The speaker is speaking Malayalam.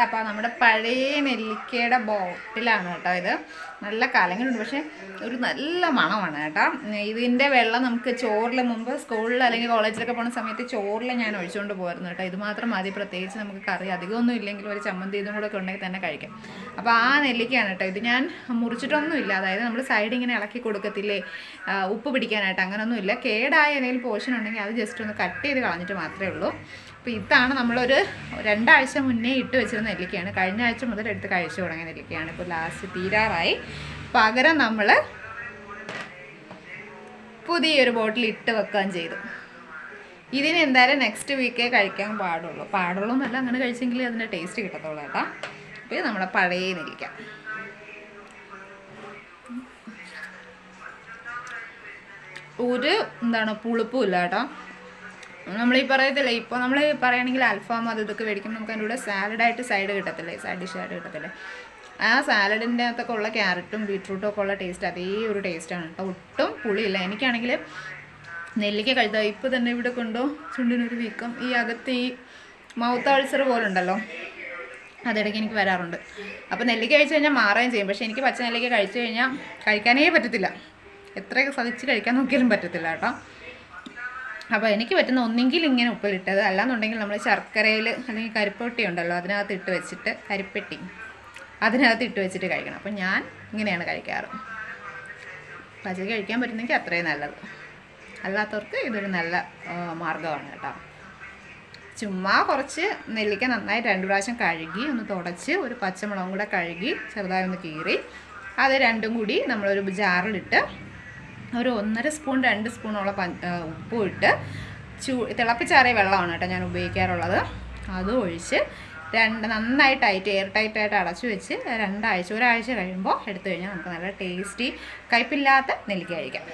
അപ്പോൾ നമ്മുടെ പഴയ നെല്ലിക്കയുടെ ബോട്ടിലാണ് കേട്ടോ ഇത്. നല്ല കലങ്ങളുണ്ട്, പക്ഷേ ഒരു നല്ല മണമാണ് കേട്ടോ. ഇതിൻ്റെ വെള്ളം നമുക്ക് ചോറിൽ മുമ്പ് സ്കൂളിൽ അല്ലെങ്കിൽ കോളേജിലൊക്കെ പോകുന്ന സമയത്ത് ചോറിൽ ഞാൻ ഒഴിച്ചുകൊണ്ട് പോയിരുന്നു കേട്ടോ. ഇത് മാത്രം മതി, പ്രത്യേകിച്ച് നമുക്ക് കറി അധികമൊന്നും ഇല്ലെങ്കിൽ ഒരു ചമ്മന്തി ഇതും കൂടെ ഒക്കെ ഉണ്ടെങ്കിൽ തന്നെ കഴിക്കാം. അപ്പോൾ ആ നെല്ലിക്കയാണ് കേട്ടോ ഇത്. ഞാൻ മുറിച്ചിട്ടൊന്നുമില്ല, അതായത് നമ്മൾ സൈഡ് ഇങ്ങനെ ഇളക്കി കൊടുക്കത്തില്ലേ ഉപ്പ് പിടിക്കാനായിട്ട്, അങ്ങനെയൊന്നുമില്ല. കേടായ എന്തെങ്കിലും പോർഷൻ ഉണ്ടെങ്കിൽ അത് ജസ്റ്റ് ഒന്ന് കട്ട് ചെയ്ത് കളഞ്ഞിട്ട് മാത്രമേ ഉള്ളൂ. അപ്പോൾ ഇതാണ് നമ്മളൊരു 2 ആഴ്ച മുന്നേ ഇട്ട് വെച്ചിരുന്ന നെല്ലിക്കയാണ്. കഴിഞ്ഞ ആഴ്ച മുതൽ എടുത്ത് കഴിച്ചു തുടങ്ങിയ നെല്ലിക്കയാണ്. ഇപ്പോൾ ലാസ്റ്റ് തീരാറായി. പകരം നമ്മൾ പുതിയൊരു ബോട്ടിൽ ഇട്ട് വെക്കുകയും ചെയ്തു. ഇതിന് എന്തായാലും നെക്സ്റ്റ് വീക്കേ കഴിക്കാൻ പാടുള്ളൂ എന്നല്ല, അങ്ങനെ കഴിച്ചെങ്കിൽ അതിൻ്റെ ടേസ്റ്റ് കിട്ടത്തുള്ളൂ കേട്ടോ. അപ്പോൾ ഇത് നമ്മുടെ പഴയ നെല്ലിക്ക. ഒരു പുളിപ്പും ഇല്ല കേട്ടോ. നമ്മളീ പറയത്തില്ലേ, ഇപ്പോൾ നമ്മൾ പറയുകയാണെങ്കിൽ അൽഫാം അത് ഇതൊക്കെ മേടിക്കുമ്പോൾ നമുക്ക് അതിൻ്റെ കൂടെ സാലഡായിട്ട് സൈഡ് കിട്ടത്തില്ലേ, സൈഡ് ഡിഷായിട്ട് കിട്ടത്തില്ലേ, ആ സാലഡിൻ്റെ അകത്തൊക്കെ ഉള്ള ക്യാരറ്റും ബീട്രൂട്ടും ഒക്കെ ഉള്ള ടേസ്റ്റ് അതേ ഒരു ടേസ്റ്റാണ് കേട്ടോ. ഒട്ടും പുളിയില്ല. എനിക്കാണെങ്കിൽ നെല്ലിക്ക കഴിച്ചാൽ ഇപ്പോൾ തന്നെ ഇവിടെ കൊണ്ടോ ചുണ്ടിനൊരു വീക്കം, ഈ അകത്ത് ഈ മൗത്ത് അൾസർ പോലുണ്ടല്ലോ, അതിടയ്ക്ക് എനിക്ക് വരാറുണ്ട്. അപ്പോൾ നെല്ലിക്ക കഴിച്ച് കഴിഞ്ഞാൽ മാറുകയും ചെയ്യും. പക്ഷേ എനിക്ക് പച്ച നെല്ലിക്ക കഴിച്ചു കഴിഞ്ഞാൽ കഴിക്കാനേ പറ്റത്തില്ല, എത്രയൊക്കെ സഹിച്ച് കഴിക്കാൻ നോക്കിയാലും പറ്റത്തില്ല കേട്ടോ. അപ്പോൾ എനിക്ക് പറ്റുന്ന ഒന്നെങ്കിൽ ഇങ്ങനെ ഉപ്പിലിട്ടത്, അല്ലാന്നുണ്ടെങ്കിൽ നമ്മൾ ശർക്കരയിൽ അല്ലെങ്കിൽ കരിപ്പെട്ടി ഉണ്ടല്ലോ അതിനകത്ത് ഇട്ട് വെച്ചിട്ട്, കരിപ്പെട്ടി അതിനകത്ത് ഇട്ട് വെച്ചിട്ട് കഴിക്കണം. അപ്പോൾ ഞാൻ ഇങ്ങനെയാണ് കഴിക്കാറ്. പച്ചക്ക് കഴിക്കാൻ പറ്റുന്നെങ്കിൽ അത്രയും നല്ലത്, അല്ലാത്തവർക്ക് ഇതൊരു നല്ല മാർഗ്ഗമാണ് കേട്ടോ. ചുമ്മാ കുറച്ച് നെല്ലിക്ക നന്നായി 2 പ്രാവശ്യം കഴുകി ഒന്ന് തുടച്ച്, ഒരു പച്ചമുളകും കൂടെ കഴുകി ചെറുതായി ഒന്ന് കീറി, അത് രണ്ടും കൂടി നമ്മളൊരു ജാറിലിട്ട് ഒരു 1.5 സ്പൂൺ 2 സ്പൂണോളം ഉപ്പും ഇട്ട് തിളപ്പിച്ചാറിയ വെള്ളമാണ് കേട്ടോ ഞാൻ ഉപയോഗിക്കാറുള്ളത്. അതും ഒഴിച്ച് നന്നായി എയർ ടൈറ്റായിട്ട് അടച്ചു വെച്ച് ഒരാഴ്ച കഴിയുമ്പോൾ എടുത്തു കഴിഞ്ഞാൽ നമുക്ക് നല്ല ടേസ്റ്റി കയ്പില്ലാത്ത നെല്ലിക്ക കഴിക്കാം.